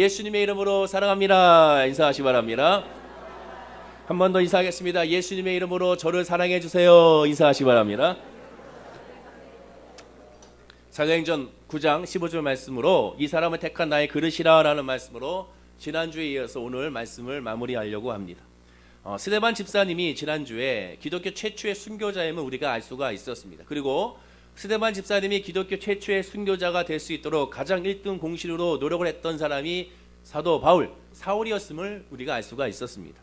예수님의 이름으로 사랑합니다. 인사하시기 바랍니다. 한 번 더 인사하겠습니다. 예수님의 이름으로 저를 사랑해 주세요. 인사하시기 바랍니다. 사도행전 9장 15절 말씀으로 이 사람을 택한 나의 그릇이라 라는 말씀으로 지난주에 이어서 오늘 말씀을 마무리하려고 합니다. 스데반 집사님이 지난주에 기독교 최초의 순교자임을 우리가 알 수가 있었습니다. 그리고 스데반 집사님이 기독교 최초의 순교자가 될 수 있도록 가장 1등 공신으로 노력을 했던 사람이 사도 바울, 사울이었음을 우리가 알 수가 있었습니다.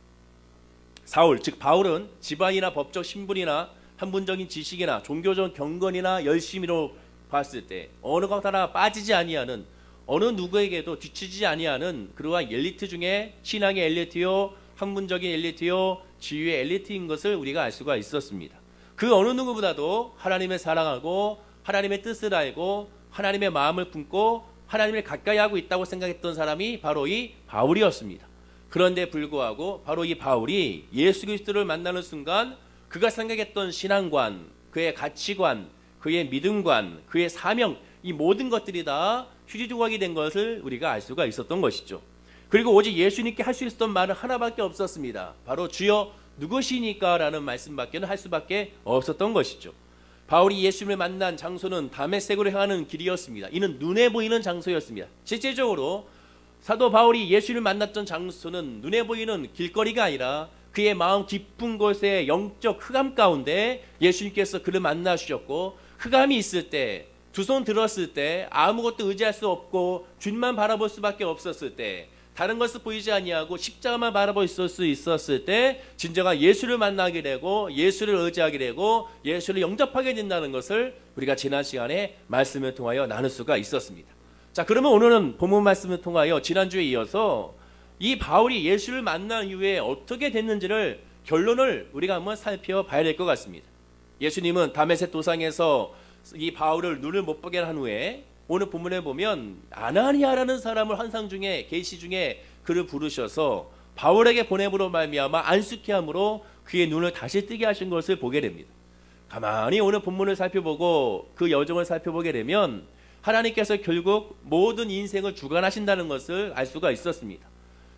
사울, 즉 바울은 집안이나 법적 신분이나 학문적인 지식이나 종교적 경건이나 열심히로 봤을 때 어느 것 하나 빠지지 아니하는, 어느 누구에게도 뒤치지 아니하는 그러한 엘리트 중에 신앙의 엘리트요, 학문적인 엘리트요, 지위의 엘리트인 것을 우리가 알 수가 있었습니다. 그 어느 누구보다도 하나님을 사랑하고 하나님의 뜻을 알고 하나님의 마음을 품고 하나님을 가까이 하고 있다고 생각했던 사람이 바로 이 바울이었습니다. 그런데 불구하고 바로 이 바울이 예수 그리스도를 만나는 순간 그가 생각했던 신앙관, 그의 가치관, 그의 믿음관, 그의 사명, 이 모든 것들이 다 휴지조각이 된 것을 우리가 알 수가 있었던 것이죠. 그리고 오직 예수님께 할 수 있었던 말은 하나밖에 없었습니다. 바로 주여 누구시니까 라는 말씀밖에는 할 수밖에 없었던 것이죠. 바울이 예수님을 만난 장소는 다메섹으로 향하는 길이었습니다. 이는 눈에 보이는 장소였습니다. 실제적으로 사도 바울이 예수님을 만났던 장소는 눈에 보이는 길거리가 아니라 그의 마음 깊은 곳의 영적 흑암 가운데 예수님께서 그를 만나주셨고, 흑암이 있을 때, 두 손 들었을 때 아무것도 의지할 수 없고 주님만 바라볼 수밖에 없었을 때, 다른 것을 보이지 아니하고 십자가만 바라볼 수 있었을 때 진정한 예수를 만나게 되고 예수를 의지하게 되고 예수를 영접하게 된다는 것을 우리가 지난 시간에 말씀을 통하여 나눌 수가 있었습니다. 자, 그러면 오늘은 본문 말씀을 통하여 지난주에 이어서 이 바울이 예수를 만난 이후에 어떻게 됐는지를 결론을 우리가 한번 살펴봐야 될 것 같습니다. 예수님은 다메섹 도상에서 이 바울을 눈을 못 보게 한 후에 오늘 본문에 보면 아나니아라는 사람을 환상 중에, 계시 중에 그를 부르셔서 바울에게 보냄으로 말미암아 안수케 함으로 그의 눈을 다시 뜨게 하신 것을 보게 됩니다. 가만히 오늘 본문을 살펴보고 그 여정을 살펴보게 되면 하나님께서 결국 모든 인생을 주관하신다는 것을 알 수가 있었습니다.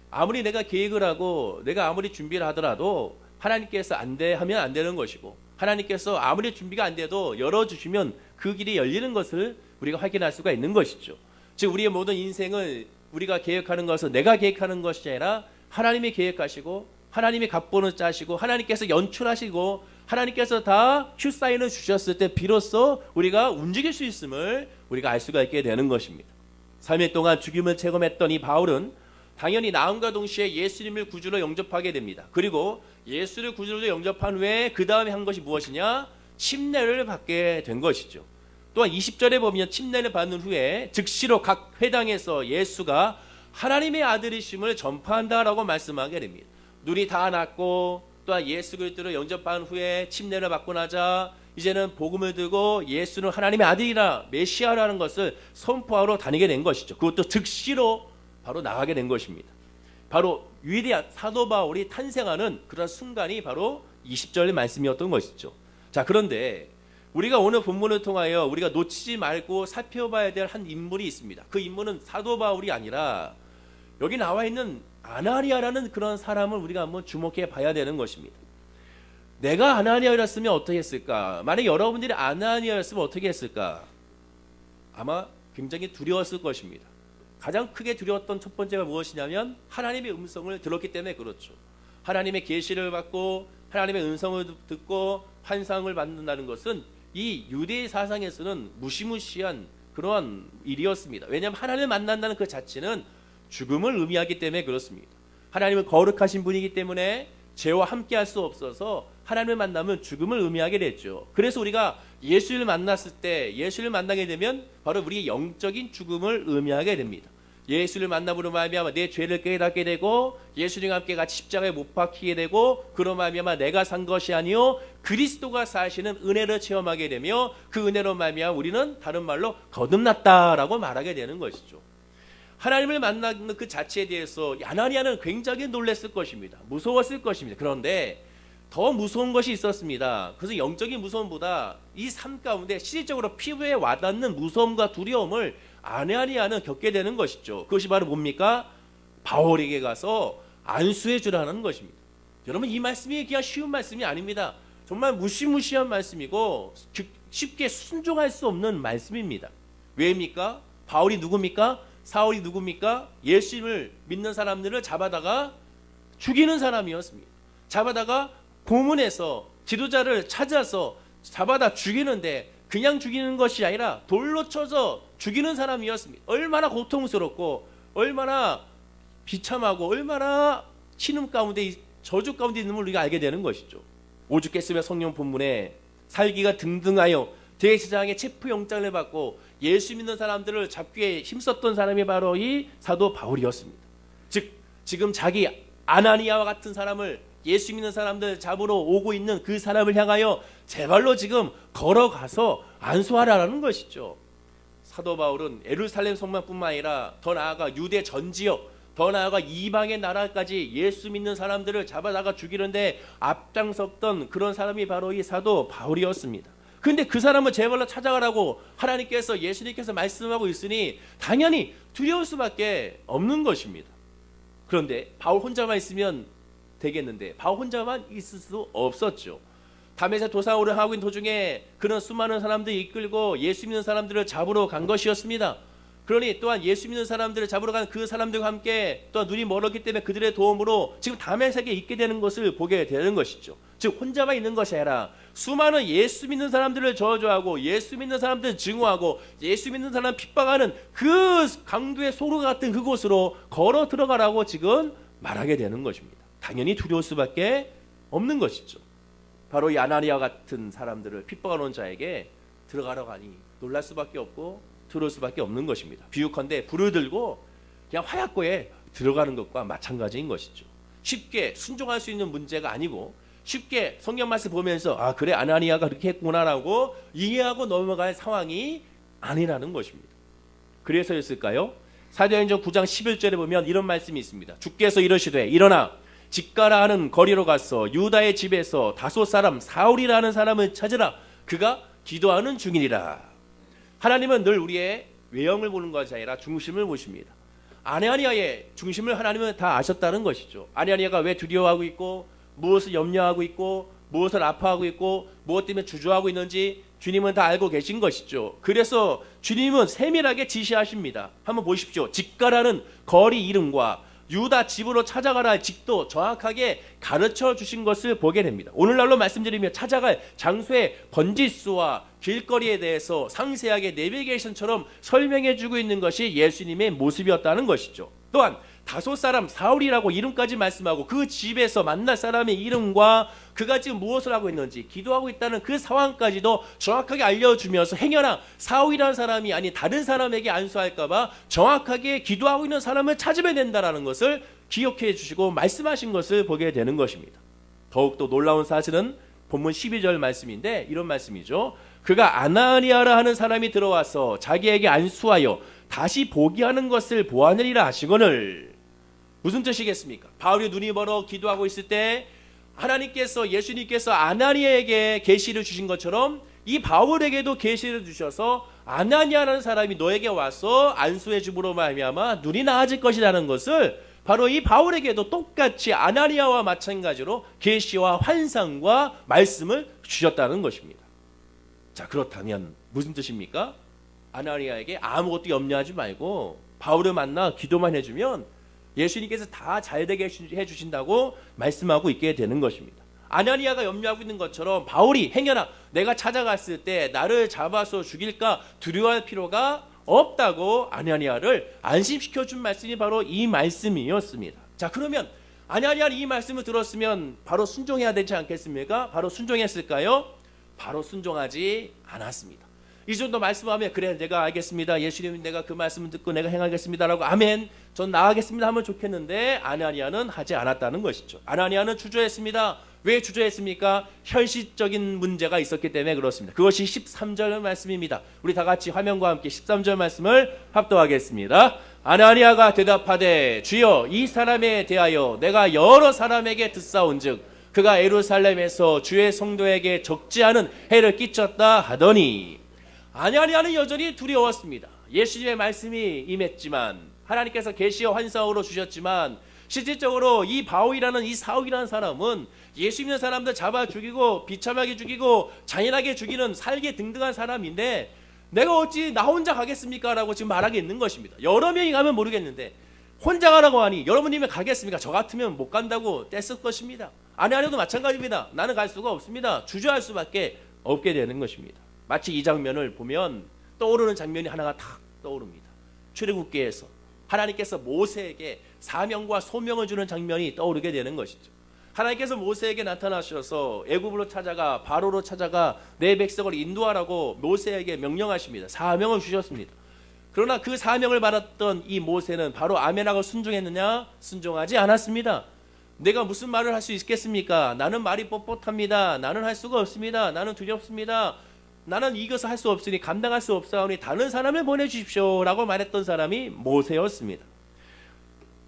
아무리 내가 계획을 하고 내가 아무리 준비를 하더라도 하나님께서 안 돼 하면 안 되는 것이고, 하나님께서 아무리 준비가 안 돼도 열어주시면 그 길이 열리는 것을 우리가 확인할 수가 있는 것이죠. 즉 우리의 모든 인생을 우리가 계획하는 것은 내가 계획하는 것이 아니라 하나님이 계획하시고 하나님이 각본을 짜시고 하나님께서 연출하시고 하나님께서 다 큐사인을 주셨을 때 비로소 우리가 움직일 수 있음을 우리가 알 수가 있게 되는 것입니다. 3일 동안 죽임을 체험했던 이 바울은 당연히 나음과 동시에 예수님을 구주로 영접하게 됩니다. 그리고 예수를 구주로 영접한 후에 그 다음에 한 것이 무엇이냐? 침례를 받게 된 것이죠. 또한 20절에 보면 침례를 받는 후에 즉시로 각 회당에서 예수가 하나님의 아들이심을 전파한다라고 말씀하게 됩니다. 눈이 다 났고 또한 예수 그리스도를 영접한 후에 침례를 받고 나자 이제는 복음을 들고 예수는 하나님의 아들이라 메시아라는 것을 선포하러 다니게 된 것이죠. 그것도 즉시로 바로 나가게 된 것입니다. 바로 위대한 사도 바울이 탄생하는 그런 순간이 바로 20절의 말씀이었던 것이죠. 자, 그런데 우리가 오늘 본문을 통하여 우리가 놓치지 말고 살펴봐야 될 한 인물이 있습니다. 그 인물은 사도 바울이 아니라 여기 나와 있는 아나니아라는 그런 사람을 우리가 한번 주목해 봐야 되는 것입니다. 내가 아나니아였으면 어떻게 했을까? 만약 여러분들이 아나니아였으면 어떻게 했을까? 아마 굉장히 두려웠을 것입니다. 가장 크게 두려웠던 첫 번째가 무엇이냐면 하나님의 음성을 들었기 때문에 그렇죠. 하나님의 계시를 받고 하나님의 음성을 듣고 환상을 받는다는 것은 이 유대의 사상에서는 무시무시한 그러한 일이었습니다. 왜냐하면 하나님을 만난다는 그 자체는 죽음을 의미하기 때문에 그렇습니다. 하나님은 거룩하신 분이기 때문에 죄와 함께 할 수 없어서 하나님을 만나면 죽음을 의미하게 됐죠. 그래서 우리가 예수를 만났을 때, 예수를 만나게 되면 바로 우리의 영적인 죽음을 의미하게 됩니다. 예수를 만남으로 말미암아 내 죄를 깨닫게 되고 예수님과 함께 같이 십자가에 못 박히게 되고 그로 말미암아 내가 산 것이 아니요 그리스도가 사시는 은혜를 체험하게 되며 그 은혜로 말미암아 우리는 다른 말로 거듭났다라고 말하게 되는 것이죠. 하나님을 만나는 그 자체에 대해서 아나니아는 굉장히 놀랐을 것입니다. 무서웠을 것입니다. 그런데 더 무서운 것이 있었습니다. 그래서 영적인 무서움보다 이 삶 가운데 실질적으로 피부에 와닿는 무서움과 두려움을 아나니아는 겪게 되는 것이죠. 그것이 바로 뭡니까? 바울에게 가서 안수해 주라는 것입니다. 여러분, 이 말씀이 그냥 쉬운 말씀이 아닙니다. 정말 무시무시한 말씀이고 쉽게 순종할 수 없는 말씀입니다. 왜입니까? 바울이 누굽니까? 사울이 누굽니까? 예수님을 믿는 사람들을 잡아다가 죽이는 사람이었습니다. 잡아다가 고문해서 지도자를 찾아서 잡아다 죽이는데 그냥 죽이는 것이 아니라 돌로 쳐서 죽이는 사람이었습니다. 얼마나 고통스럽고 얼마나 비참하고 얼마나 신음 가운데 저주 가운데 있는 걸 우리가 알게 되는 것이죠. 오죽했으면 성령 본문에 살기가 등등하여 대제사장의 체포영장을 받고 예수 믿는 사람들을 잡기에 힘썼던 사람이 바로 이 사도 바울이었습니다. 즉 지금 자기 아나니아와 같은 사람을 예수 믿는 사람들 잡으러 오고 있는 그 사람을 향하여 제발로 지금 걸어가서 안수하라는 것이죠. 사도 바울은 예루살렘 성만뿐만 아니라 더 나아가 유대 전 지역, 더 나아가 이방의 나라까지 예수 믿는 사람들을 잡아다가 죽이는데 앞장섰던 그런 사람이 바로 이 사도 바울이었습니다. 근데 그 사람을 제발로 찾아가라고 하나님께서, 예수님께서 말씀하고 있으니 당연히 두려울 수밖에 없는 것입니다. 그런데 바울 혼자만 있으면 되겠는데 바울 혼자만 있을 수 없었죠. 담에색 도사울을 하고 있는 도중에 그런 수많은 사람들이 이끌고 예수 믿는 사람들을 잡으러 간 것이었습니다. 그러니 또한 예수 믿는 사람들을 잡으러 간 그 사람들과 함께 또한 눈이 멀었기 때문에 그들의 도움으로 지금 담에색에 있게 되는 것을 보게 되는 것이죠. 즉 혼자만 있는 것이 아니라 수많은 예수 믿는 사람들을 저주하고 예수 믿는 사람들을 증오하고 예수 믿는 사람 핍박하는 그 강도의 소로 같은 그곳으로 걸어 들어가라고 지금 말하게 되는 것입니다. 당연히 두려울 수밖에 없는 것이죠. 바로 이 아나니아 같은 사람들을 핍박하는 자에게 들어가라고 하니 놀랄 수밖에 없고 들어올 수밖에 없는 것입니다. 비유컨대 불을 들고 그냥 화약고에 들어가는 것과 마찬가지인 것이죠. 쉽게 순종할 수 있는 문제가 아니고 쉽게 성경 말씀 보면서 아 그래 아나니아가 그렇게 했구나라고 이해하고 넘어갈 상황이 아니라는 것입니다. 그래서였을까요? 사도행전 9장 11절에 보면 이런 말씀이 있습니다. 주께서 이르시되 일어나 집가라 하는 거리로 가서 유다의 집에서 다소 사람 사울이라는 사람을 찾으라. 그가 기도하는 중이니라. 하나님은 늘 우리의 외형을 보는 것이 아니라 중심을 보십니다. 아나니아의 중심을 하나님은 다 아셨다는 것이죠. 아나니아가 왜 두려워하고 있고 무엇을 염려하고 있고 무엇을 아파하고 있고 무엇 때문에 주저하고 있는지 주님은 다 알고 계신 것이죠. 그래서 주님은 세밀하게 지시하십니다. 한번 보십시오. 집가라는 거리 이름과 유다 집으로 찾아가라 할 직도 정확하게 가르쳐 주신 것을 보게 됩니다. 오늘날로 말씀드리면 찾아갈 장소의 번지수와 길거리에 대해서 상세하게 내비게이션처럼 설명해 주고 있는 것이 예수님의 모습이었다는 것이죠. 또한 다소 사람 사울이라고 이름까지 말씀하고 그 집에서 만날 사람의 이름과 그가 지금 무엇을 하고 있는지 기도하고 있다는 그 상황까지도 정확하게 알려주면서 행여나 사울이라는 사람이 아닌 다른 사람에게 안수할까 봐 정확하게 기도하고 있는 사람을 찾으면 된다는 것을 기억해 주시고 말씀하신 것을 보게 되는 것입니다. 더욱더 놀라운 사실은 본문 12절 말씀인데 이런 말씀이죠. 그가 아나니아라 하는 사람이 들어와서 자기에게 안수하여 다시 보게 하는 것을 보았느니라 하시거늘. 무슨 뜻이겠습니까? 바울이 눈이 멀어 기도하고 있을 때 하나님께서 예수님께서 아나니아에게 계시를 주신 것처럼 이 바울에게도 계시를 주셔서 아나니아라는 사람이 너에게 와서 안수해 줌으로 말미암아 눈이 나아질 것이라는 것을 바로 이 바울에게도 똑같이 아나니아와 마찬가지로 계시와 환상과 말씀을 주셨다는 것입니다. 자, 그렇다면 무슨 뜻입니까? 아나니아에게 아무것도 염려하지 말고 바울을 만나 기도만 해주면 예수님께서 다 잘되게 해주신다고 말씀하고 있게 되는 것입니다. 아나니아가 염려하고 있는 것처럼 바울이 행여나 내가 찾아갔을 때 나를 잡아서 죽일까 두려워할 필요가 없다고 아나니아를 안심시켜준 말씀이 바로 이 말씀이었습니다. 자, 그러면 아나니아는 이 말씀을 들었으면 바로 순종해야 되지 않겠습니까? 바로 순종했을까요? 바로 순종하지 않았습니다. 이 정도 말씀하면 그래 내가 알겠습니다. 예수님 내가 그 말씀을 듣고 내가 행하겠습니다라고 아멘 전 나가겠습니다 하면 좋겠는데 아나니아는 하지 않았다는 것이죠. 아나니아는 주저했습니다. 왜 주저했습니까? 현실적인 문제가 있었기 때문에 그렇습니다. 그것이 13절 말씀입니다. 우리 다 같이 화면과 함께 13절 말씀을 합독하겠습니다. 아나니아가 대답하되 주여 이 사람에 대하여 내가 여러 사람에게 듣사온즉 그가 예루살렘에서 주의 성도에게 적지 않은 해를 끼쳤다 하더니 아나니아는 여전히 두려웠습니다. 예수님의 말씀이 임했지만 하나님께서 계시와 환상으로 주셨지만 실질적으로 이 바울이라는 이 사울이라는 사람은 예수 믿는 사람들 잡아 죽이고 비참하게 죽이고 잔인하게 죽이는 살기 등등한 사람인데 내가 어찌 나 혼자 가겠습니까? 라고 지금 말하고 있는 것입니다. 여러 명이 가면 모르겠는데 혼자 가라고 하니 여러분이면 가겠습니까? 저 같으면 못 간다고 뗐을 것입니다. 아내 아내도 마찬가지입니다. 나는 갈 수가 없습니다. 주저할 수밖에 없게 되는 것입니다. 마치 이 장면을 보면 떠오르는 장면이 하나가 탁 떠오릅니다. 출애굽기에서 하나님께서 모세에게 사명과 소명을 주는 장면이 떠오르게 되는 것이죠. 하나님께서 모세에게 나타나셔서 애굽으로 찾아가 바로로 찾아가 내 백성을 인도하라고 모세에게 명령하십니다. 사명을 주셨습니다. 그러나 그 사명을 받았던 이 모세는 바로 아멘하고 순종했느냐? 순종하지 않았습니다. 내가 무슨 말을 할 수 있겠습니까? 나는 말이 뻣뻣합니다. 나는 할 수가 없습니다. 나는 두렵습니다. 나는 이것을 할 수 없으니 감당할 수 없사오니 다른 사람을 보내주십시오 라고 말했던 사람이 모세였습니다.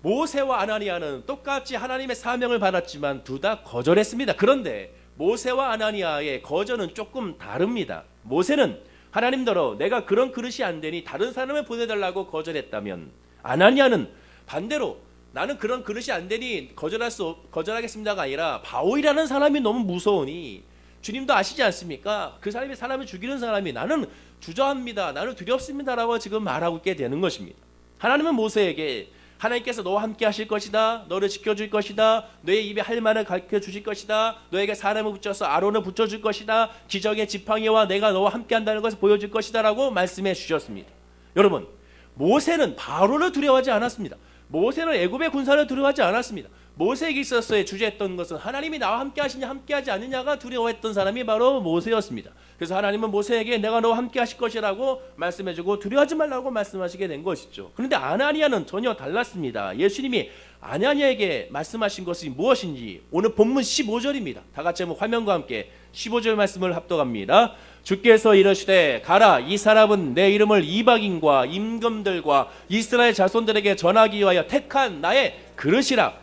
모세와 아나니아는 똑같이 하나님의 사명을 받았지만 둘 다 거절했습니다. 그런데 모세와 아나니아의 거절은 조금 다릅니다. 모세는 하나님더러 내가 그런 그릇이 안 되니 다른 사람을 보내달라고 거절했다면 아나니아는 반대로 나는 그런 그릇이 안 되니 거절하겠습니다가 아니라 바울이라는 사람이 너무 무서우니 주님도 아시지 않습니까? 그 사람이 사람을 죽이는 사람이 나는 주저합니다. 나는 두렵습니다라고 지금 말하고 있게 되는 것입니다. 하나님은 모세에게 하나님께서 너와 함께 하실 것이다. 너를 지켜줄 것이다. 너의 입에 할 말을 가르쳐 주실 것이다. 너에게 사람을 붙여서 아론을 붙여줄 것이다. 기적의 지팡이와 내가 너와 함께 한다는 것을 보여줄 것이다 라고 말씀해 주셨습니다. 여러분, 모세는 바로를 두려워하지 않았습니다. 모세는 애굽의 군사를 두려워하지 않았습니다. 모세에게 있어서의 주제했던 것은 하나님이 나와 함께 하시냐 함께 하지 않느냐가 두려워했던 사람이 바로 모세였습니다. 그래서 하나님은 모세에게 내가 너와 함께 하실 것이라고 말씀해주고 두려워하지 말라고 말씀하시게 된 것이죠. 그런데 아나니아는 전혀 달랐습니다. 예수님이 아나니아에게 말씀하신 것이 무엇인지 오늘 본문 15절입니다. 다 같이 한번 화면과 함께 15절 말씀을 합독합니다. 주께서 이르시되 가라, 이 사람은 내 이름을 이방인과 임금들과 이스라엘 자손들에게 전하기 위하여 택한 나의 그릇이라.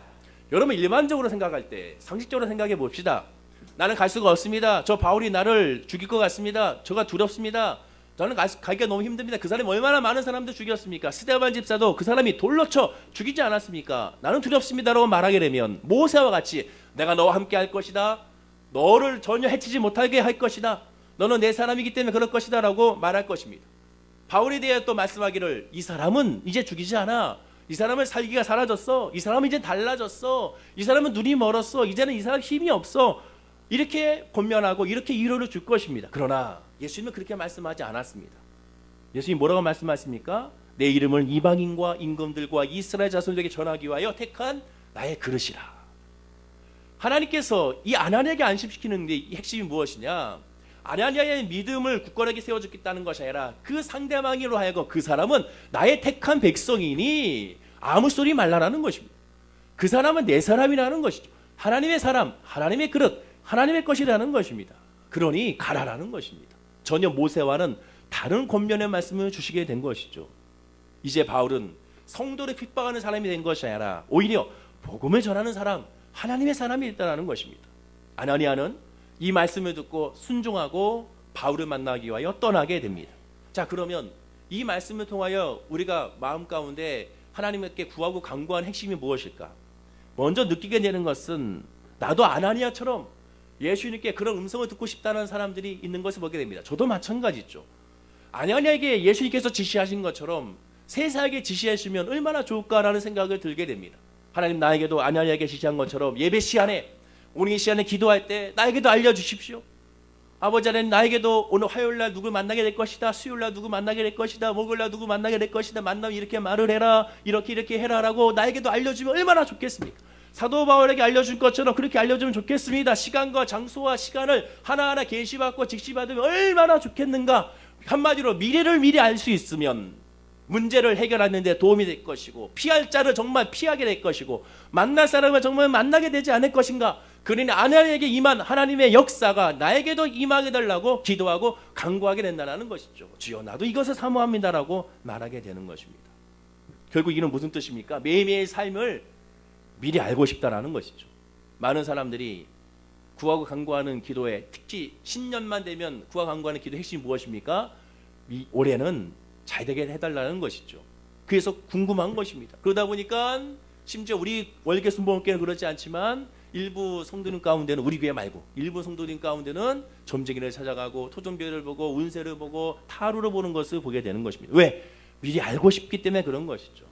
여러분, 일반적으로 생각할 때 상식적으로 생각해 봅시다. 나는 갈 수가 없습니다. 저 바울이 나를 죽일 것 같습니다. 저가 두렵습니다. 저는 가기가 너무 힘듭니다. 그 사람이 얼마나 많은 사람들 죽였습니까? 스데반 집사도 그 사람이 돌로 쳐 죽이지 않았습니까? 나는 두렵습니다라고 말하게 되면 모세와 같이 내가 너와 함께 할 것이다. 너를 전혀 해치지 못하게 할 것이다. 너는 내 사람이기 때문에 그럴 것이다 라고 말할 것입니다. 바울에 대해 또 말씀하기를 이 사람은 이제 죽이지 않아. 이 사람은 살기가 사라졌어. 이 사람은 이제 달라졌어. 이 사람은 눈이 멀었어. 이제는 이 사람 힘이 없어. 이렇게 권면하고 이렇게 위로를 줄 것입니다. 그러나 예수님은 그렇게 말씀하지 않았습니다. 예수님이 뭐라고 말씀하십니까? 내 이름을 이방인과 임금들과 이스라엘 자손들에게 전하기 위하여 택한 나의 그릇이라. 하나님께서 이 아나니아에게 안심시키는 데 핵심이 무엇이냐? 아나니아의 믿음을 굳건하게 세워주겠다는 것이 아니라 그 상대방으로 하여금 그 사람은 나의 택한 백성이니 아무 소리 말라라는 것입니다. 그 사람은 내 사람이라는 것이죠. 하나님의 사람, 하나님의 그릇, 하나님의 것이라는 것입니다. 그러니 가라라는 것입니다. 전혀 모세와는 다른 권면의 말씀을 주시게 된 것이죠. 이제 바울은 성도를 핍박하는 사람이 된 것이 아니라 오히려 복음을 전하는 사람, 하나님의 사람이 있다는 것입니다. 아나니아는 이 말씀을 듣고 순종하고 바울을 만나기 위하여 떠나게 됩니다. 자, 그러면 이 말씀을 통하여 우리가 마음 가운데 하나님께 구하고 간구한 핵심이 무엇일까? 먼저 느끼게 되는 것은 나도 아나니아처럼 예수님께 그런 음성을 듣고 싶다는 사람들이 있는 것을 보게 됩니다. 저도 마찬가지죠. 아나니아에게 예수님께서 지시하신 것처럼 세상에게 지시하시면 얼마나 좋을까라는 생각을 들게 됩니다. 하나님, 나에게도 아나니아에게 지시한 것처럼 예배 시간에 오늘 이 시간에 기도할 때 나에게도 알려주십시오. 아버지 하나님, 나에게도 오늘 화요일날 누구 만나게 될 것이다. 수요일날 누구 만나게 될 것이다. 목요일날 누구 만나게 될 것이다. 만나면 이렇게 말을 해라. 이렇게 해라라고 나에게도 알려주면 얼마나 좋겠습니까? 사도 바울에게 알려준 것처럼 그렇게 알려주면 좋겠습니다. 시간과 장소와 시간을 하나하나 계시받고 직시받으면 얼마나 좋겠는가. 한마디로 미래를 미리 알 수 있으면 문제를 해결하는 데 도움이 될 것이고 피할 자를 정말 피하게 될 것이고 만날 사람을 정말 만나게 되지 않을 것인가. 그러니 아나니아에게 임한 하나님의 역사가 나에게도 임하게 달라고 기도하고 간구하게 된다는 것이죠. 주여, 나도 이것을 사모합니다라고 말하게 되는 것입니다. 결국 이는 무슨 뜻입니까? 매일매일 삶을 미리 알고 싶다라는 것이죠. 많은 사람들이 구하고 간구하는 기도의 특히 신년만 되면 구하고 간구하는 기도의 핵심이 무엇입니까? 올해는 잘 되게 해달라는 것이죠. 그래서 궁금한 것입니다. 그러다 보니까 심지어 우리 월계 순복음교회는 그렇지 않지만 일부 성도님 가운데는, 우리 교회 말고 일부 성도님 가운데는 점쟁이를 찾아가고 토종별을 보고 운세를 보고 타로를 보는 것을 보게 되는 것입니다. 왜? 미리 알고 싶기 때문에 그런 것이죠.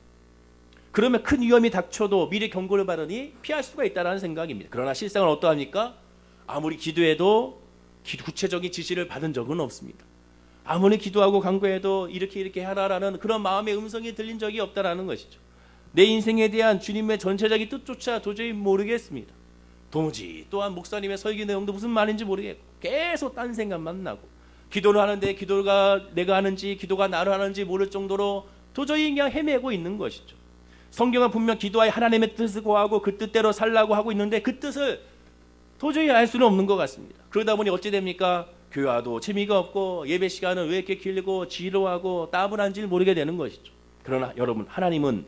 그러면 큰 위험이 닥쳐도 미리 경고를 받으니 피할 수가 있다는 생각입니다. 그러나 실상은 어떠합니까? 아무리 기도해도 구체적인 지시를 받은 적은 없습니다. 아무리 기도하고 간구해도 이렇게 하라라는 그런 마음의 음성이 들린 적이 없다라는 것이죠. 내 인생에 대한 주님의 전체적인 뜻조차 도저히 모르겠습니다. 도무지 또한 목사님의 설교 내용도 무슨 말인지 모르겠고 계속 딴 생각만 나고, 기도를 하는데 기도가 내가 하는지 기도가 나를 하는지 모를 정도로 도저히 그냥 헤매고 있는 것이죠. 성경은 분명 기도하여 하나님의 뜻을 구하고 그 뜻대로 살라고 하고 있는데 그 뜻을 도저히 알 수는 없는 것 같습니다. 그러다 보니 어찌 됩니까? 교회 와도 재미가 없고 예배 시간은 왜 이렇게 길고 지루하고 따분한지를 모르게 되는 것이죠. 그러나 여러분, 하나님은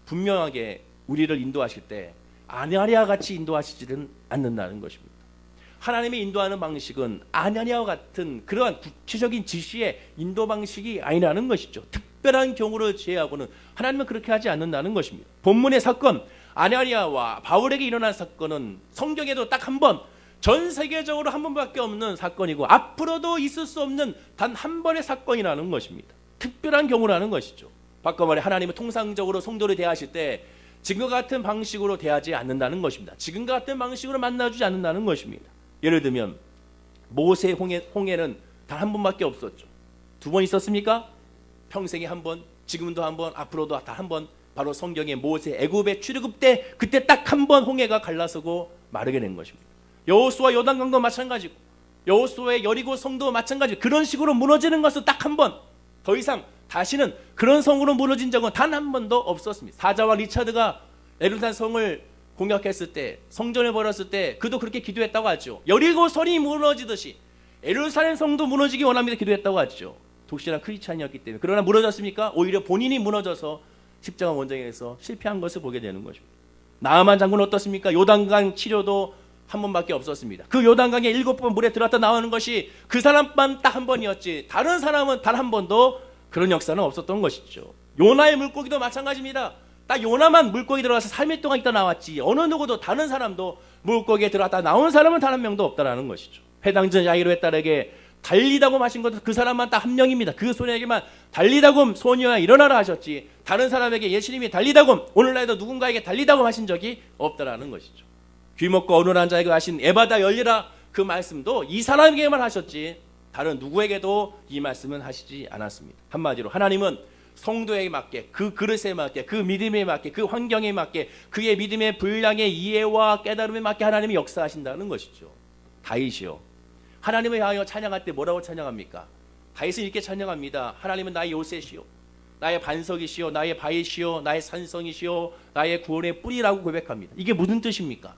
분명하게 우리를 인도하실 때 아냐리아와 같이 인도하시지는 않는다는 것입니다. 하나님이 인도하는 방식은 아냐리아와 같은 그러한 구체적인 지시의 인도 방식이 아니라는 것이죠. 특별한 경우를 제외하고는 하나님은 그렇게 하지 않는다는 것입니다. 본문의 사건, 아냐리아와 바울에게 일어난 사건은 성경에도 딱 한 번, 전 세계적으로 한 번밖에 없는 사건이고 앞으로도 있을 수 없는 단 한 번의 사건이라는 것입니다. 특별한 경우라는 것이죠. 바꿔 말해 하나님은 통상적으로 성도를 대하실 때 지금과 같은 방식으로 대하지 않는다는 것입니다. 지금과 같은 방식으로 만나주지 않는다는 것입니다. 예를 들면 모세의 홍해는 단 한 번밖에 없었죠. 두 번 있었습니까? 평생에 한 번, 지금도 한 번, 앞으로도 다 한 번, 바로 성경의 모세 애굽의 출애굽 때 그때 딱 한 번 홍해가 갈라서고 마르게 된 것입니다. 여호수아 요단강도 마찬가지고 여호수아의 여리고 성도 마찬가지고 그런 식으로 무너지는 것은 딱 한 번, 더 이상 다시는 그런 성으로 무너진 적은 단 한 번도 없었습니다. 사자와 리차드가 에르산 성을 공격했을 때, 성전을 벌였을 때 그도 그렇게 기도했다고 하죠. 여리고 성이 무너지듯이 예루살렘 성도 무너지기 원합니다 기도했다고 하죠. 독실한 크리스찬이었기 때문에. 그러나 무너졌습니까? 오히려 본인이 무너져서 십자가 원정에서 실패한 것을 보게 되는 것입니다. 나아만 장군은 어떻습니까? 요단강 치료도 한 번밖에 없었습니다. 그 요단강에 7번 물에 들어갔다 나오는 것이 그 사람만 딱 한 번이었지 다른 사람은 단 한 번도 그런 역사는 없었던 것이죠. 요나의 물고기도 마찬가지입니다. 딱 요나만 물고기 들어가서 3일 동안 있다 나왔지 어느 누구도 다른 사람도 물고기에 들어갔다 나온 사람은 단 한 명도 없다라는 것이죠. 해당전 야이로에 따르게 달리다고 하신 것도 그 사람만 딱 한 명입니다. 그 소녀에게만 달리다고 소녀야 일어나라 하셨지 다른 사람에게 예수님이 달리다고 오늘날에도 누군가에게 달리다고 하신 적이 없다라는 것이죠. 귀먹고 어눌한 자에게 하신 에바다 열리라 그 말씀도 이 사람에게만 하셨지 다른 누구에게도 이 말씀은 하시지 않았습니다. 한마디로 하나님은 성도에게 맞게 그 그릇에 맞게 그 믿음에 맞게 그 환경에 맞게 그의 믿음의 분량의 이해와 깨달음에 맞게 하나님이 역사하신다는 것이죠. 다윗이요, 하나님을 향하여 찬양할 때 뭐라고 찬양합니까? 다윗은 이렇게 찬양합니다. 하나님은 나의 요새시요 나의 반석이시요 나의 바위시요 나의 산성이시요 나의 구원의 뿌리라고 고백합니다. 이게 무슨 뜻입니까?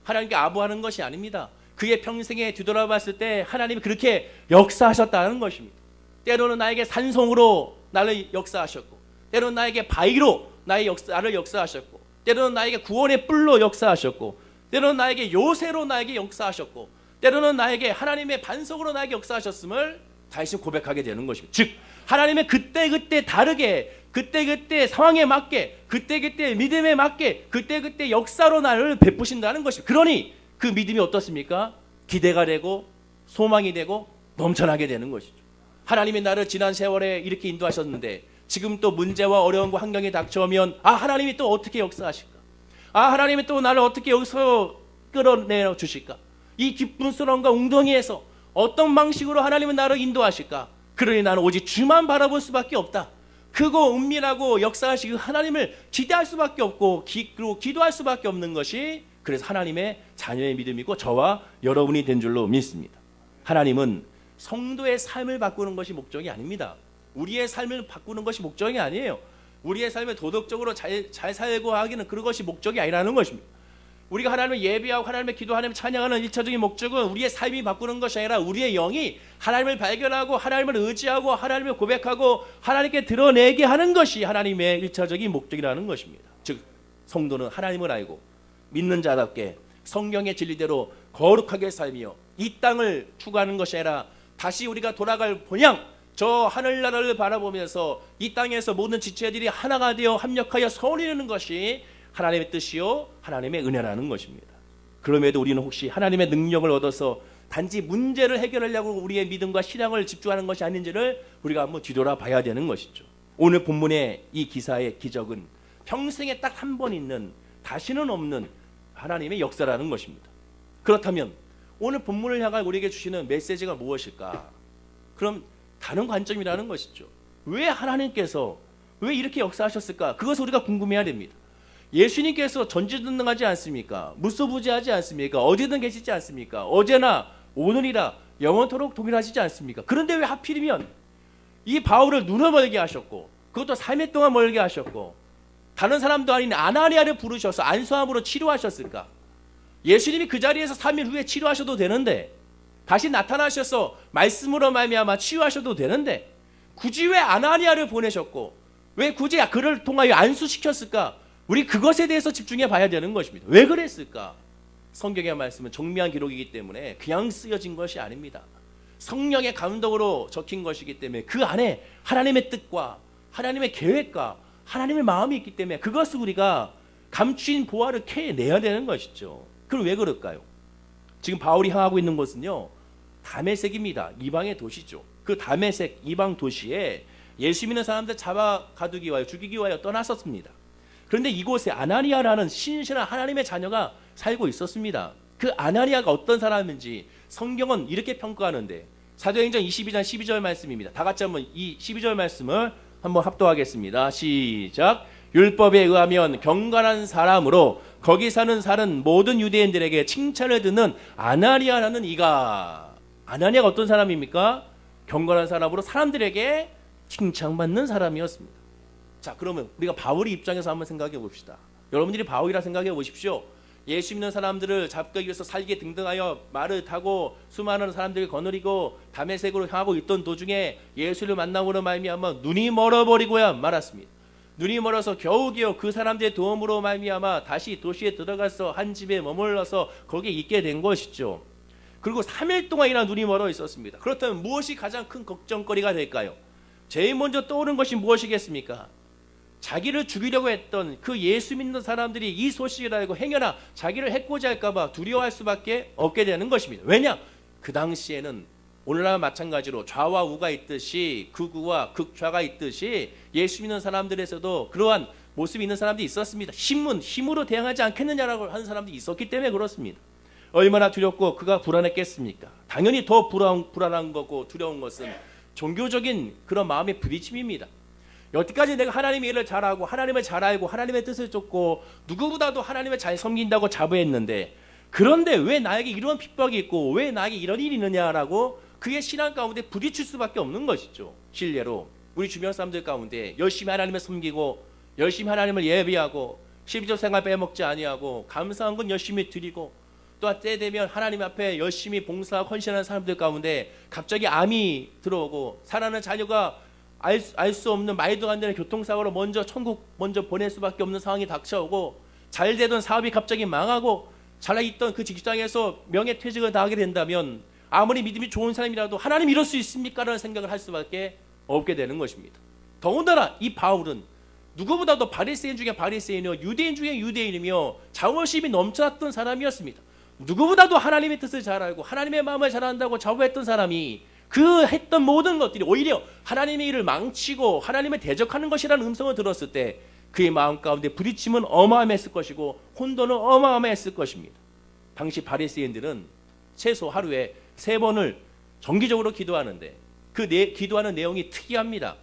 하나님께 아부하는 것이 아닙니다. 그의 평생에 뒤돌아봤을 때 하나님이 그렇게 역사하셨다는 것입니다. 때로는 나에게 산성으로 나를 역사하셨고 때로는 나에게 바위로 나를 역사하셨고 때로는 나에게 구원의 뿔로 역사하셨고 때로는 나에게 요새로 나에게 역사하셨고 때로는 나에게 하나님의 반석으로 나에게 역사하셨음을 다시 고백하게 되는 것입니다. 즉 하나님의 그때그때 다르게 그때그때 상황에 맞게 그때그때 믿음에 맞게 그때그때 역사로 나를 베푸신다는 것입니다. 그러니 그 믿음이 어떻습니까? 기대가 되고 소망이 되고 넘쳐나게 되는 것이죠. 하나님이 나를 지난 세월에 이렇게 인도하셨는데 지금 또 문제와 어려움과 환경이 닥쳐오면 하나님이 또 어떻게 역사하실까? 하나님이 또 나를 어떻게 여기서 끌어내어 주실까? 이 기쁨스러움과 웅덩이에서 어떤 방식으로 하나님은 나를 인도하실까? 그러니 나는 오직 주만 바라볼 수밖에 없다. 크고 은밀하고 역사하시고 하나님을 기대할 수밖에 없고 그리고 기도할 수밖에 없는 것이 그래서 하나님의 자녀의 믿음이고 저와 여러분이 된 줄로 믿습니다. 하나님은 성도의 삶을 바꾸는 것이 목적이 아닙니다. 우리의 삶을 바꾸는 것이 목적이 아니에요. 우리의 삶을 도덕적으로 잘 살고 하기는 그것이 목적이 아니라는 것입니다. 우리가 하나님을 예배하고 하나님의 기도 하나님을 찬양하는 1차적인 목적은 우리의 삶이 바꾸는 것이 아니라 우리의 영이 하나님을 발견하고 하나님을 의지하고 하나님을 고백하고 하나님께 드러내게 하는 것이 하나님의 1차적인 목적이라는 것입니다. 즉 성도는 하나님을 알고 믿는 자답게 성경의 진리대로 거룩하게 살며 이 땅을 추구하는 것이 아니라 다시 우리가 돌아갈 본향 저 하늘나라를 바라보면서 이 땅에서 모든 지체들이 하나가 되어 합력하여 선을 이루는 것이 하나님의 뜻이요 하나님의 은혜라는 것입니다. 그럼에도 우리는 혹시 하나님의 능력을 얻어서 단지 문제를 해결하려고 우리의 믿음과 신앙을 집중하는 것이 아닌지를 우리가 한번 뒤돌아 봐야 되는 것이죠. 오늘 본문의 이 기사의 기적은 평생에 딱 한 번 있는 다시는 없는 하나님의 역사라는 것입니다. 그렇다면 오늘 본문을 향한 우리에게 주시는 메시지가 무엇일까? 그럼 다른 관점이라는 것이죠. 왜 하나님께서 왜 이렇게 역사하셨을까? 그것을 우리가 궁금해야 됩니다. 예수님께서 전지전능하지 않습니까? 무소부지하지 않습니까? 어디든 계시지 않습니까? 어제나 오늘이라 영원토록 동일하시지 않습니까? 그런데 왜 하필이면 이 바울을 눈을 멀게 하셨고 그것도 3일 동안 멀게 하셨고 다른 사람도 아닌 아나니아를 부르셔서 안수함으로 치료하셨을까? 예수님이 그 자리에서 3일 후에 치료하셔도 되는데 다시 나타나셔서 말씀으로 말미암아 치유하셔도 되는데 굳이 왜 아나니아를 보내셨고 왜 굳이 그를 통하여 안수시켰을까? 우리 그것에 대해서 집중해 봐야 되는 것입니다. 왜 그랬을까? 성경의 말씀은 정밀한 기록이기 때문에 그냥 쓰여진 것이 아닙니다. 성령의 감동으로 적힌 것이기 때문에 그 안에 하나님의 뜻과 하나님의 계획과 하나님의 마음이 있기 때문에 그것을 우리가 감추인 보화를 캐내야 되는 것이죠. 그럼 왜 그럴까요? 지금 바울이 향하고 있는 곳은요 다메섹입니다. 이방의 도시죠. 그 다메섹 이방 도시에 예수 믿는 사람들 잡아 가두기 위하여 죽이기 위하여 떠났었습니다. 그런데 이곳에 아나니아라는 신실한 하나님의 자녀가 살고 있었습니다. 그 아나니아가 어떤 사람인지 성경은 이렇게 평가하는데 사도행전 22장 12절 말씀입니다. 다 같이 한번 이 12절 말씀을 한번 합독하겠습니다. 시작. 율법에 의하면 경건한 사람으로 거기 사는 모든 유대인들에게 칭찬을 듣는 아나니아라는 이가 아나니아가 어떤 사람입니까? 경건한 사람으로 사람들에게 칭찬받는 사람이었습니다. 자, 그러면 우리가 바울의 입장에서 한번 생각해 봅시다. 여러분들이 바울이라 생각해 보십시오. 예수 믿는 사람들을 잡기 위해서 살기 등등하여 말을 타고 수많은 사람들을 거느리고 다메섹으로 향하고 있던 도중에 예수를 만남으로 말미암아 눈이 멀어버리고야 말았습니다. 눈이 멀어서 겨우겨우 그 사람들의 도움으로 말미암아 다시 도시에 들어가서 한 집에 머물러서 거기에 있게 된 것이죠. 그리고 3일 동안이나 눈이 멀어 있었습니다. 그렇다면 무엇이 가장 큰 걱정거리가 될까요? 제일 먼저 떠오른 것이 무엇이겠습니까? 자기를 죽이려고 했던 그 예수 믿는 사람들이 이 소식을 알고 행여나 자기를 해코지 할까 봐 두려워할 수밖에 없게 되는 것입니다. 왜냐? 그 당시에는 오늘날 마찬가지로 좌와 우가 있듯이 극우와 극좌가 있듯이 예수 믿는 사람들에서도 그러한 모습이 있는 사람들이 있었습니다. 힘으로 대항하지 않겠느냐라고 하는 사람들이 있었기 때문에 그렇습니다. 얼마나 두렵고 그가 불안했겠습니까? 당연히 더 불안한 거고 두려운 것은 종교적인 그런 마음의 부딪힘입니다. 여태까지 내가 하나님의 일을 잘하고 하나님을 잘 알고 하나님의 뜻을 쫓고 누구보다도 하나님을 잘 섬긴다고 자부했는데 그런데 왜 나에게 이런 핍박이 있고 왜 나에게 이런 일이 있느냐라고 그의 신앙 가운데 부딪힐 수밖에 없는 것이죠. 실례로 우리 주변 사람들 가운데 열심히 하나님을 섬기고 열심히 하나님을 예배하고 12조 생활 빼먹지 아니하고 감사한 건 열심히 드리고 또한 때 되면 하나님 앞에 열심히 봉사하고 헌신하는 사람들 가운데 갑자기 암이 들어오고 사랑하는 자녀가 알 수 없는 말도 안 되는 교통사고로 천국 먼저 보낼 수밖에 없는 상황이 닥쳐오고 잘 되던 사업이 갑자기 망하고 잘 있던 그 직장에서 명예퇴직을 당하게 된다면 아무리 믿음이 좋은 사람이라도 하나님 이럴 수 있습니까? 라는 생각을 할 수밖에 없게 되는 것입니다. 더군다나 이 바울은 누구보다도 바리새인 중에 바리새인이며 유대인 중에 유대인이며 자부심이 넘쳐났던 사람이었습니다. 누구보다도 하나님의 뜻을 잘 알고 하나님의 마음을 잘 안다고 자부했던 사람이 그 했던 모든 것들이 오히려 하나님의 일을 망치고 하나님을 대적하는 것이라는 음성을 들었을 때 그의 마음 가운데 부딪힘은 어마어마했을 것이고 혼돈은 어마어마했을 것입니다. 당시 바리새인들은 최소 하루에 3번을 정기적으로 기도하는데 그 기도하는 내용이 특이합니다.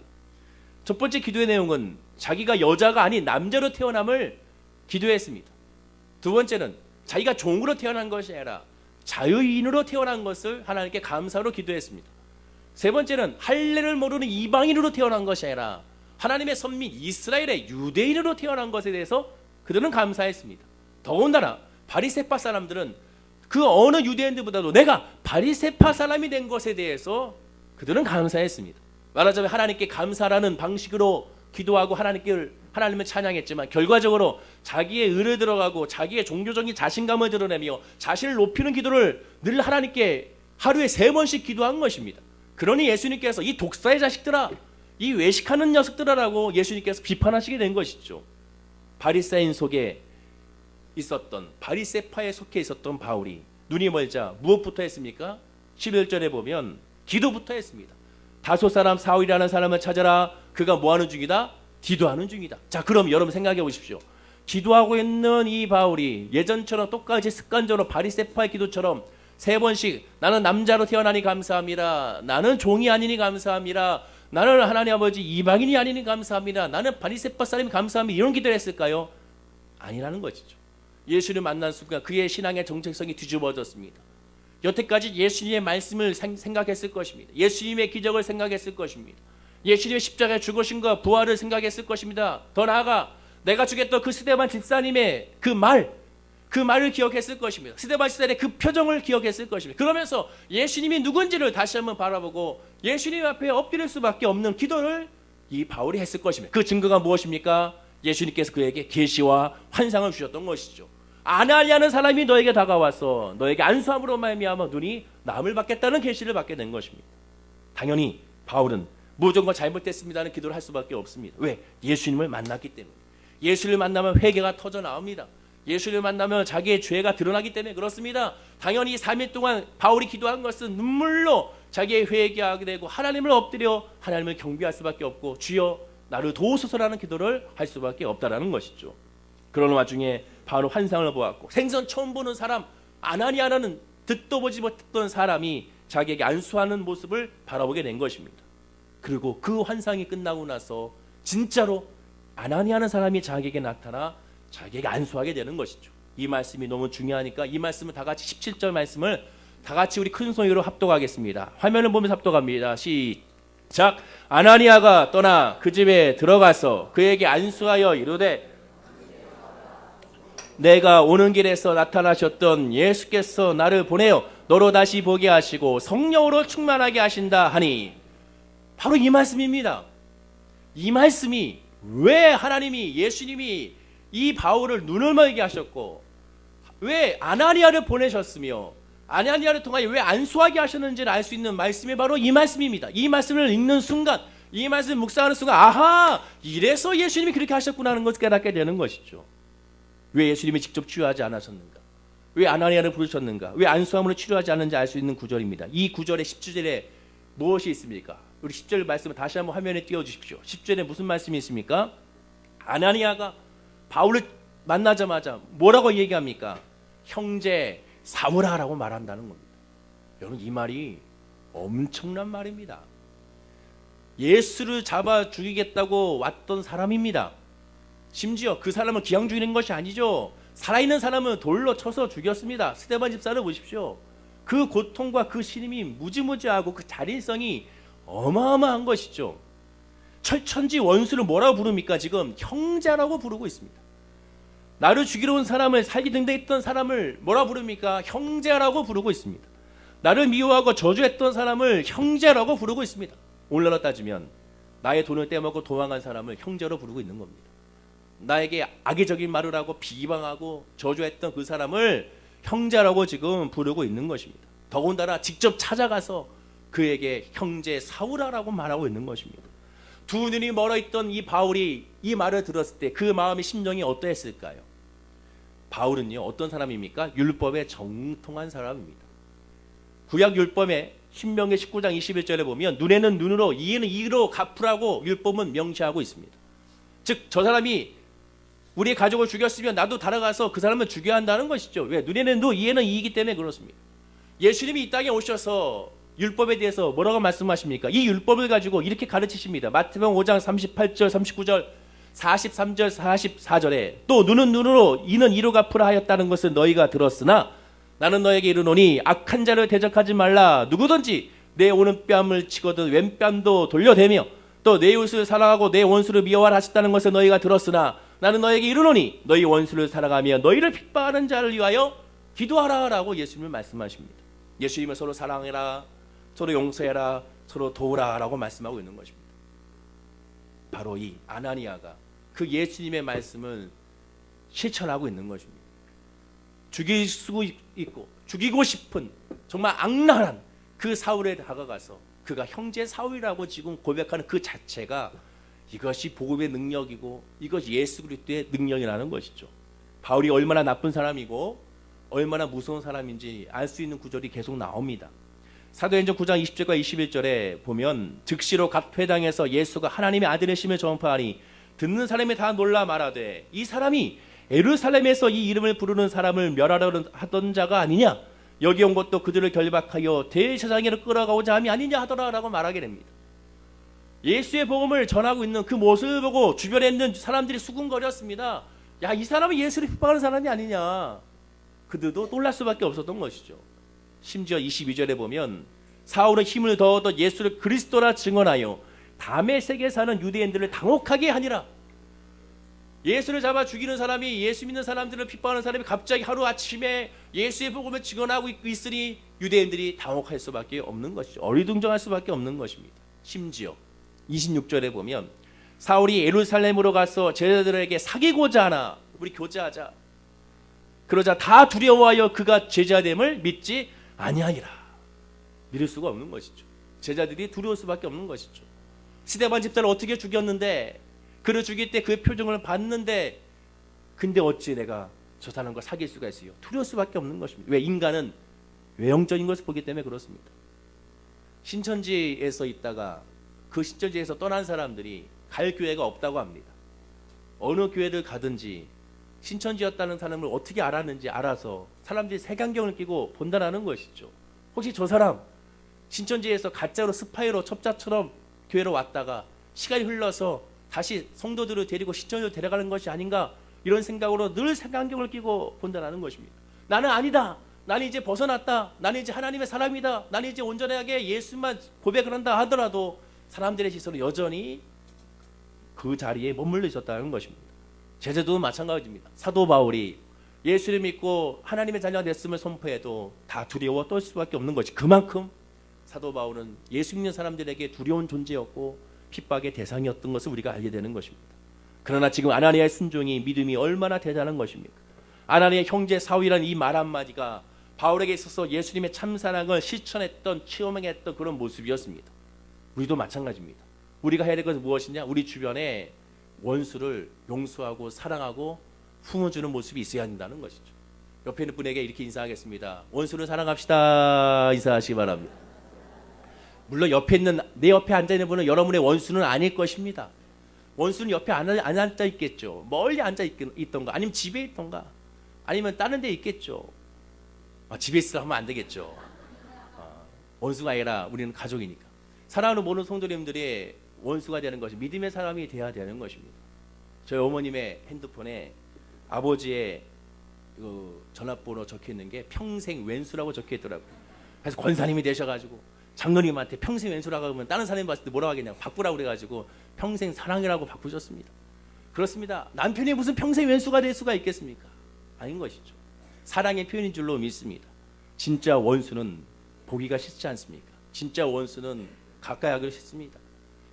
첫 번째 기도의 내용은 자기가 여자가 아닌 남자로 태어남을 기도했습니다. 두 번째는 자기가 종으로 태어난 것이 아니라 자유인으로 태어난 것을 하나님께 감사로 기도했습니다. 세 번째는 할례를 모르는 이방인으로 태어난 것이 아니라 하나님의 선민 이스라엘의 유대인으로 태어난 것에 대해서 그들은 감사했습니다. 더군다나 바리새파 사람들은 그 어느 유대인들보다도 내가 바리새파 사람이 된 것에 대해서 그들은 감사했습니다. 말하자면 하나님께 감사라는 방식으로 기도하고 하나님을 찬양했지만 결과적으로 자기의 의를 들어가고 자기의 종교적인 자신감을 드러내며 자신을 높이는 기도를 늘 하나님께 하루에 3번씩 기도한 것입니다. 그러니 예수님께서 이 독사의 자식들아, 이 외식하는 녀석들아라고 예수님께서 비판하시게 된 것이죠. 바리새인 속에 있었던, 바리새파에 속해 있었던 바울이 눈이 멀자 무엇부터 했습니까? 11절에 보면 기도부터 했습니다. 다소 사람 사울이라는 사람을 찾아라. 그가 뭐하는 중이다? 기도하는 중이다. 자, 그럼 여러분 생각해 보십시오. 기도하고 있는 이 바울이 예전처럼 똑같이 습관적으로 바리새파의 기도처럼 3번씩 나는 남자로 태어나니 감사합니다. 나는 종이 아니니 감사합니다. 나는 하나님 아버지 이방인이 아니니 감사합니다. 나는 바리새파 사람이 감사합니다. 이런 기도를 했을까요? 아니라는 것이죠. 예수를 만난 순간 그의 신앙의 정체성이 뒤집어졌습니다. 여태까지 예수님의 말씀을 생각했을 것입니다. 예수님의 기적을 생각했을 것입니다. 예수님의 십자가의 죽으심과 부활을 생각했을 것입니다. 더 나아가 내가 죽였던 그 스데반 집사님의 그 말을 기억했을 것입니다. 스데반 집사님의 그 표정을 기억했을 것입니다. 그러면서 예수님이 누군지를 다시 한번 바라보고 예수님 앞에 엎드릴 수밖에 없는 기도를 이 바울이 했을 것입니다. 그 증거가 무엇입니까? 예수님께서 그에게 계시와 환상을 주셨던 것이죠. 아나니아는 사람이 너에게 다가와서 너에게 안수함으로 말미암아 눈이 남을 받겠다는 계시를 받게 된 것입니다. 당연히 바울은 무조건 잘못됐습니다는 기도를 할 수밖에 없습니다. 왜? 예수님을 만났기 때문에. 예수를 만나면 회개가 터져 나옵니다. 예수를 만나면 자기의 죄가 드러나기 때문에 그렇습니다. 당연히 3일 동안 바울이 기도한 것은 눈물로 자기의 회개하게 되고 하나님을 엎드려 하나님을 경배할 수밖에 없고 주여 나를 도우소서라는 기도를 할 수밖에 없다라는 것이죠. 그런 와중에 바로 환상을 보았고 생전 처음 보는 사람 아나니아라는 듣도 보지 못했던 사람이 자기에게 안수하는 모습을 바라보게 된 것입니다. 그리고 그 환상이 끝나고 나서 진짜로 아나니아라는 사람이 자기에게 나타나 자기에게 안수하게 되는 것이죠. 이 말씀이 너무 중요하니까 이 말씀을 다 같이 17절 말씀을 다 같이 우리 큰 소리로 합독하겠습니다. 화면을 보면서 합독합니다. 시작. 아나니아가 떠나 그 집에 들어가서 그에게 안수하여 이르되 내가 오는 길에서 나타나셨던 예수께서 나를 보내어 너로 다시 보게 하시고 성령으로 충만하게 하신다 하니 바로 이 말씀입니다. 이 말씀이 왜 하나님이 예수님이 이 바울을 눈을 멀게 하셨고 왜 아나니아를 보내셨으며 아나니아를 통하여 왜 안수하게 하셨는지를 알 수 있는 말씀이 바로 이 말씀입니다. 이 말씀을 읽는 순간 이 말씀을 묵상하는 순간 아하 이래서 예수님이 그렇게 하셨구나 하는 것을 깨닫게 되는 것이죠. 왜 예수님이 직접 치유하지 않으셨는가? 왜 아나니아를 부르셨는가? 왜 안수함으로 치료하지 않는지 알 수 있는 구절입니다. 이 구절의 10절에 무엇이 있습니까? 우리 10절 말씀을 다시 한번 화면에 띄워주십시오. 10절에 무슨 말씀이 있습니까? 아나니아가 바울을 만나자마자 뭐라고 얘기합니까? 형제 사울아라고 말한다는 겁니다. 여러분 이 말이 엄청난 말입니다. 예수를 잡아 죽이겠다고 왔던 사람입니다. 심지어 그 사람을 기양 죽이는 것이 아니죠. 살아있는 사람을 돌로 쳐서 죽였습니다. 스데반 집사를 보십시오. 그 고통과 그 신임이 무지무지하고 그 잔인성이 어마어마한 것이죠. 철천지 원수를 뭐라고 부릅니까? 지금 형제라고 부르고 있습니다. 나를 죽이러 온 사람을 살기 등대했던 사람을 뭐라 부릅니까? 형제라고 부르고 있습니다. 나를 미워하고 저주했던 사람을 형제라고 부르고 있습니다. 오늘날로 따지면 나의 돈을 떼먹고 도망간 사람을 형제로 부르고 있는 겁니다. 나에게 악의적인 말을 하고 비방하고 저주했던 그 사람을 형제라고 지금 부르고 있는 것입니다. 더군다나 직접 찾아가서 그에게 형제 사울아라고 말하고 있는 것입니다. 두 눈이 멀어있던 이 바울이 이 말을 들었을 때 그 마음의 심정이 어떠했을까요? 바울은요 어떤 사람입니까? 율법에 정통한 사람입니다. 구약 율법에 신명기 19장 21절에 보면 눈에는 눈으로 이에는 이로 갚으라고 율법은 명시하고 있습니다. 즉 저 사람이 우리의 가족을 죽였으면 나도 달아가서 그 사람을 죽여야 한다는 것이죠. 왜? 눈에는 눈, 이에는 이이기 때문에 그렇습니다. 예수님이 이 땅에 오셔서 율법에 대해서 뭐라고 말씀하십니까? 이 율법을 가지고 이렇게 가르치십니다. 마태복음 5장 38절, 39절, 43절, 44절에 또 눈은 눈으로 이는 이로 갚으라 하였다는 것을 너희가 들었으나 나는 너에게 이르노니 악한 자를 대적하지 말라. 누구든지 내 오른뺨을 치거든 왼뺨도 돌려대며 또 내 이웃을 사랑하고 내 원수를 미워하라 하셨다는 것을 너희가 들었으나 나는 너에게 이르노니 너희 원수를 사랑하며 너희를 핍박하는 자를 위하여 기도하라 라고 예수님은 말씀하십니다. 예수님은 서로 사랑해라, 서로 용서해라, 서로 도우라 라고 말씀하고 있는 것입니다. 바로 이 아나니아가 그 예수님의 말씀을 실천하고 있는 것입니다. 죽일 수 있고 죽이고 싶은 정말 악랄한 그 사울에 다가가서 그가 형제 사위라고 지금 고백하는 그 자체가 이것이 복음의 능력이고 이것이 예수 그리스도의 능력이라는 것이죠. 바울이 얼마나 나쁜 사람이고 얼마나 무서운 사람인지 알 수 있는 구절이 계속 나옵니다. 사도행전 9장 20절과 21절에 보면 즉시로 각 회당에서 예수가 하나님의 아들이심을 전파하니 듣는 사람이 다 놀라 말하되 이 사람이 예루살렘에서 이 이름을 부르는 사람을 멸하려 하던 자가 아니냐, 여기 온 것도 그들을 결박하여 대제사장에로 끌어가고자 함이 아니냐 하더라라고 말하게 됩니다. 예수의 복음을 전하고 있는 그 모습을 보고 주변에 있는 사람들이 수군거렸습니다. 야, 이 사람은 예수를 핍박하는 사람이 아니냐. 그들도 놀랄 수밖에 없었던 것이죠. 심지어 22절에 보면 사울은 힘을 더 얻어 예수를 그리스도라 증언하여 다메섹에 사는 유대인들을 당혹하게 하니라. 예수를 잡아 죽이는 사람이, 예수 믿는 사람들을 핍박하는 사람이 갑자기 하루아침에 예수의 복음을 증언하고 있으니 유대인들이 당혹할 수밖에 없는 것이죠. 어리둥절할 수밖에 없는 것입니다. 심지어 26절에 보면 사울이 예루살렘으로 가서 제자들에게 사귀고자 하나, 우리 교제하자. 그러자 다 두려워하여 그가 제자됨을 믿지 아니하니라. 믿을 수가 없는 것이죠. 제자들이 두려울 수밖에 없는 것이죠. 스데반 집사를 어떻게 죽였는데, 그를 죽일 때 그 표정을 봤는데, 근데 어찌 내가 저 사람과 사귈 수가 있어요? 두려울 수밖에 없는 것입니다. 왜? 인간은 외형적인 것을 보기 때문에 그렇습니다. 신천지에서 있다가 그 신천지에서 떠난 사람들이 갈 교회가 없다고 합니다. 어느 교회를 가든지 신천지였다는 사람을 어떻게 알았는지 알아서 사람들이 색안경을 끼고 본다라는 것이죠. 혹시 저 사람 신천지에서 가짜로 스파이로 첩자처럼 교회로 왔다가 시간이 흘러서 다시 성도들을 데리고 신천지로 데려가는 것이 아닌가, 이런 생각으로 늘 색안경을 끼고 본다라는 것입니다. 나는 아니다. 나는 이제 벗어났다. 나는 이제 하나님의 사람이다. 나는 이제 온전하게 예수만 고백을 한다 하더라도 사람들의 시선은 여전히 그 자리에 머물러 있었다는 것입니다. 제자도 마찬가지입니다. 사도 바울이 예수를 믿고 하나님의 자녀가 됐음을 선포해도 다 두려워 떨 수밖에 없는 것이, 그만큼 사도 바울은 예수 믿는 사람들에게 두려운 존재였고 핍박의 대상이었던 것을 우리가 알게 되는 것입니다. 그러나 지금 아나니아의 순종이, 믿음이 얼마나 대단한 것입니까? 아나니아의 형제 사위라는 이 말 한마디가 바울에게 있어서 예수님의 참사랑을 실천했던, 체험했던 그런 모습이었습니다. 우리도 마찬가지입니다. 우리가 해야 될 것은 무엇이냐? 우리 주변에 원수를 용서하고 사랑하고 품어주는 모습이 있어야 한다는 것이죠. 옆에 있는 분에게 이렇게 인사하겠습니다. 원수를 사랑합시다. 인사하시기 바랍니다. 물론 옆에 있는, 내 옆에 앉아있는 분은 여러분의 원수는 아닐 것입니다. 원수는 옆에 안 앉아 있겠죠. 멀리 앉아 있던가, 아니면 집에 있던가, 아니면 다른 데 있겠죠. 집에 있으라 하면 안 되겠죠. 원수가 아니라 우리는 가족이니까. 사랑하는 모든 성도님들이 원수가 되는 것이 믿음의 사람이 되어야 되는 것입니다. 저희 어머님의 핸드폰에 아버지의 그 전화번호 적혀 있는 게 평생 왼수라고 적혀 있더라고요. 그래서 권사님이 되셔가지고 장로님한테 평생 왼수라고 하면 다른 사람이 봤을 때 뭐라고 하겠냐고 바꾸라고 그래가지고 평생 사랑이라고 바꾸셨습니다. 그렇습니다. 남편이 무슨 평생 왼수가 될 수가 있겠습니까? 아닌 것이죠. 사랑의 표현인 줄로 믿습니다. 진짜 원수는 보기가 싫지 않습니까? 진짜 원수는 가까이 하기로 싫습니다.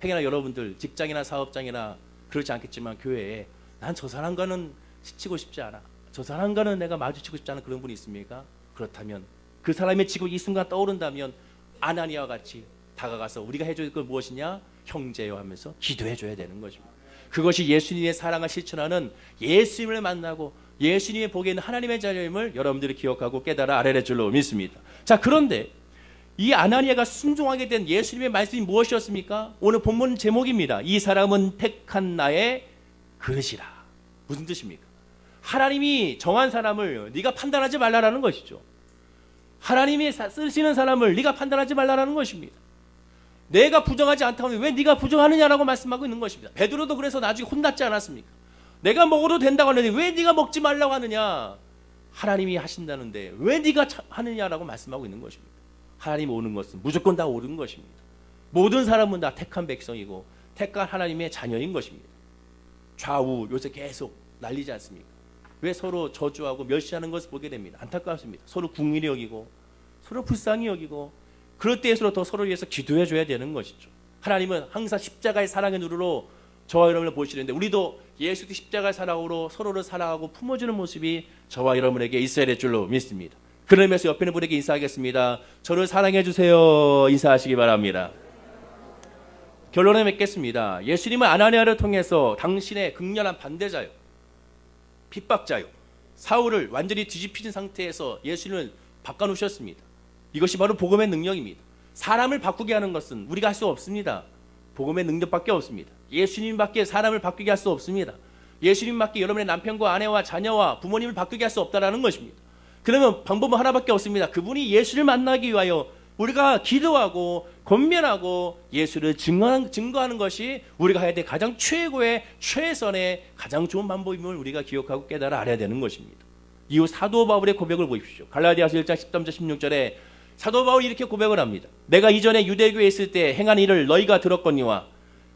행여나 여러분들 직장이나 사업장이나 그렇지 않겠지만 교회에 난 저 사람과는 스치고 싶지 않아, 저 사람과는 내가 마주치고 싶지 않은 그런 분이 있습니까? 그렇다면 그 사람의 지금 이 순간 떠오른다면 아나니아와 같이 다가가서 우리가 해줄 건 무엇이냐? 형제요 하면서 기도해줘야 되는 것입니다. 그것이 예수님의 사랑을 실천하는, 예수님을 만나고 예수님의 복에 있는 하나님의 자녀임을 여러분들이 기억하고 깨달아 알아낼 줄로 믿습니다. 자, 그런데 이 아나니아가 순종하게 된 예수님의 말씀이 무엇이었습니까? 오늘 본문 제목입니다. 이 사람은 택한 나의 그릇이라. 무슨 뜻입니까? 하나님이 정한 사람을 네가 판단하지 말라라는 것이죠. 하나님이 쓰시는 사람을 네가 판단하지 말라라는 것입니다. 내가 부정하지 않다면 왜 네가 부정하느냐라고 말씀하고 있는 것입니다. 베드로도 그래서 나중에 혼났지 않았습니까? 내가 먹어도 된다고 하는데 왜 네가 먹지 말라고 하느냐? 하나님이 하신다는데 왜 네가 하느냐라고 말씀하고 있는 것입니다. 하나님 오는 것은 무조건 다 옳은 것입니다. 모든 사람은 다 택한 백성이고 택한 하나님의 자녀인 것입니다. 좌우 요새 계속 난리지 않습니까? 왜 서로 저주하고 멸시하는 것을 보게 됩니다. 안타깝습니다. 서로 궁일이 여기고 서로 불쌍히 여기고, 그럴 때일수록 더 서로 위해서 기도해 줘야 되는 것이죠. 하나님은 항상 십자가의 사랑의 누르로 저와 여러분을 보시는데 우리도 예수의 십자가의 사랑으로 서로를 사랑하고 품어주는 모습이 저와 여러분에게 있어야 될 줄로 믿습니다. 그러면서 옆에 있는 분에게 인사하겠습니다. 저를 사랑해 주세요. 인사하시기 바랍니다. 결론을 맺겠습니다. 예수님은 아나니아를 통해서 당신의 극렬한 반대자요, 핍박자요, 사울을 완전히 뒤집히는 상태에서 예수님을 바꿔놓으셨습니다. 이것이 바로 복음의 능력입니다. 사람을 바꾸게 하는 것은 우리가 할 수 없습니다. 복음의 능력밖에 없습니다. 예수님밖에 사람을 바꾸게 할 수 없습니다. 예수님밖에 여러분의 남편과 아내와 자녀와 부모님을 바꾸게 할 수 없다라는 것입니다. 그러면 방법은 하나밖에 없습니다. 그분이 예수를 만나기 위하여 우리가 기도하고 권면하고 예수를 증거하는 것이 우리가 해야 될 가장 최고의 최선의 가장 좋은 방법임을 우리가 기억하고 깨달아 알아야 되는 것입니다. 이후 사도 바울의 고백을 보십시오. 갈라디아서 1장 13절 16절에 사도 바울이 이렇게 고백을 합니다. 내가 이전에 유대교에 있을 때 행한 일을 너희가 들었거니와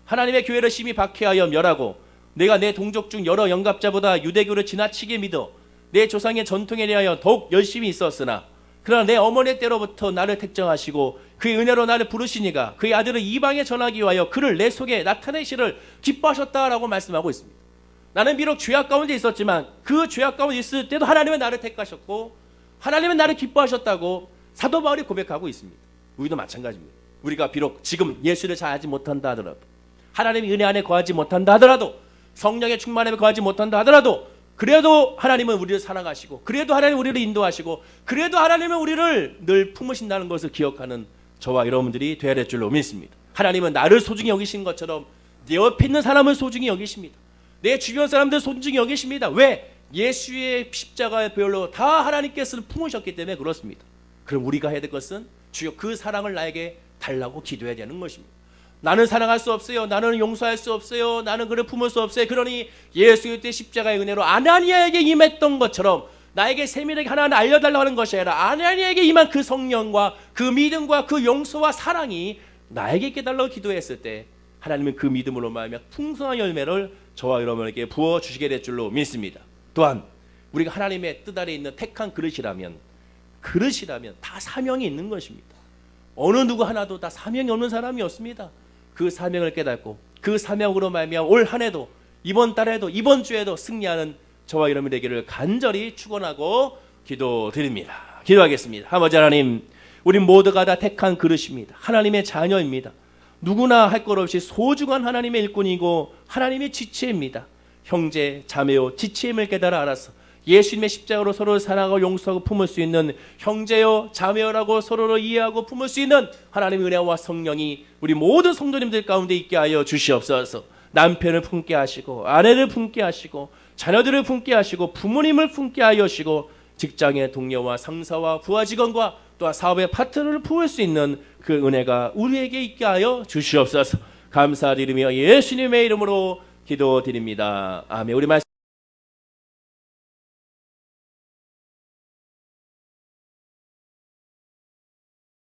하나님의 교회를 심히 박해하여 멸하고 내가 내 동족 중 여러 영갑자보다 유대교를 지나치게 믿어 내 조상의 전통에 대하여 더욱 열심히 있었으나 그러나 내 어머니 때로부터 나를 택정하시고 그의 은혜로 나를 부르시니가 그의 아들을 이방에 전하기 위하여 그를 내 속에 나타내시를 기뻐하셨다라고 말씀하고 있습니다. 나는 비록 죄악 가운데 있었지만 그 죄악 가운데 있을 때도 하나님은 나를 택하셨고 하나님은 나를 기뻐하셨다고 사도 바울이 고백하고 있습니다. 우리도 마찬가지입니다. 우리가 비록 지금 예수를 잘 알지 못한다 하더라도 하나님의 은혜 안에 거하지 못한다 하더라도 성령의 충만함에 거하지 못한다 하더라도 그래도 하나님은 우리를 사랑하시고 그래도 하나님은 우리를 인도하시고 그래도 하나님은 우리를 늘 품으신다는 것을 기억하는 저와 여러분들이 되어야 될 줄로 믿습니다. 하나님은 나를 소중히 여기신 것처럼 내 옆에 있는 사람을 소중히 여기십니다. 내 주변 사람들 소중히 여기십니다. 왜? 예수의 십자가의 보혈로 다 하나님께서 품으셨기 때문에 그렇습니다. 그럼 우리가 해야 될 것은 주여 그 사랑을 나에게 달라고 기도해야 되는 것입니다. 나는 사랑할 수 없어요. 나는 용서할 수 없어요. 나는 그를 품을 수 없어요. 그러니 예수 그리스도의 십자가의 은혜로 아나니아에게 임했던 것처럼 나에게 세밀하게 하나님을 알려달라고 하는 것이 아니라 아나니아에게 임한 그 성령과 그 믿음과 그 용서와 사랑이 나에게 있게 달라고 기도했을 때 하나님은 그 믿음으로 말하며 풍성한 열매를 저와 여러분에게 부어주시게 될 줄로 믿습니다. 또한 우리가 하나님의 뜻 아래 있는 택한 그릇이라면 다 사명이 있는 것입니다. 어느 누구 하나도 다 사명이 없는 사람이 없습니다. 그 사명을 깨닫고 그 사명으로 말미암아 올 한 해도 이번 달에도 이번 주에도 승리하는 저와 여러분 되기를 간절히 축원하고 기도드립니다. 기도하겠습니다. 아버지 하나님, 우리 모두가 다 택한 그릇입니다. 하나님의 자녀입니다. 누구나 할 것 없이 소중한 하나님의 일꾼이고 하나님의 지체입니다. 형제, 자매요, 지체임을 깨달아 알아서 예수님의 십자가로 서로를 사랑하고 용서하고 품을 수 있는 형제요 자매요라고 서로를 이해하고 품을 수 있는 하나님의 은혜와 성령이 우리 모든 성도님들 가운데 있게 하여 주시옵소서. 남편을 품게 하시고 아내를 품게 하시고 자녀들을 품게 하시고 부모님을 품게 하여 주시고 직장의 동료와 상사와 부하 직원과 또한 사업의 파트너를 품을 수 있는 그 은혜가 우리에게 있게 하여 주시옵소서. 감사드리며 예수님의 이름으로 기도드립니다. 아멘. 우리 말씀